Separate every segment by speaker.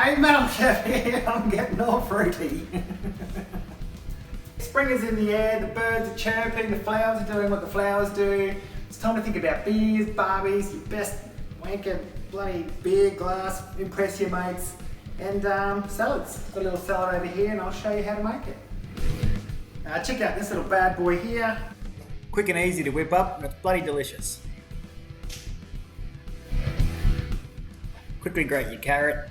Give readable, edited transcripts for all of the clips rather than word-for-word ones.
Speaker 1: Hey, Metal Chef here, I'm getting all fruity. Spring is in the air, the birds are chirping, the flowers are doing what the flowers do. It's time to think about beers, barbies, your best wanker bloody beer glass, impress your mates, and salads. Got a little salad over here and I'll show you how to make it. Check out this little bad boy here. Quick and easy to whip up and it's bloody delicious. Quickly grate your carrot.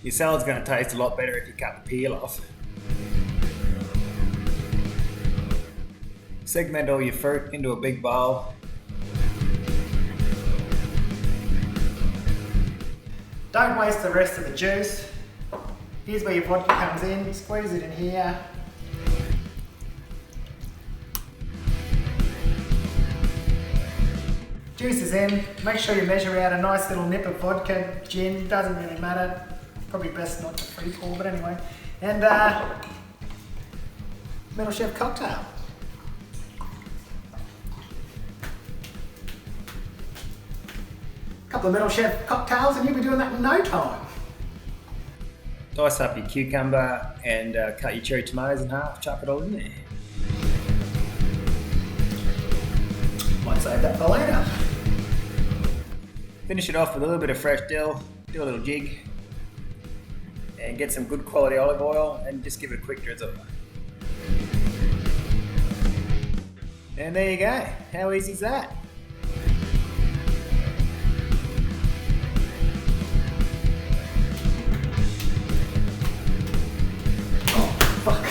Speaker 1: Your salad's going to taste a lot better if you cut the peel off. Segment all your fruit into a big bowl. Don't waste the rest of the juice. Here's where your vodka comes in. Squeeze it in here. Juice is in. Make sure you measure out a nice little nip of vodka, gin, doesn't really matter. Probably best not to free pour, but anyway. And Metal Chef cocktail. Couple of Metal Chef cocktails and you'll be doing that in no time. Dice up your cucumber and cut your cherry tomatoes in half, chuck it all in there. Might save that for later. Finish it off with a little bit of fresh dill, do a little jig, and get some good quality olive oil and just give it a quick drizzle. And there you go. How easy is that? Oh, fuck.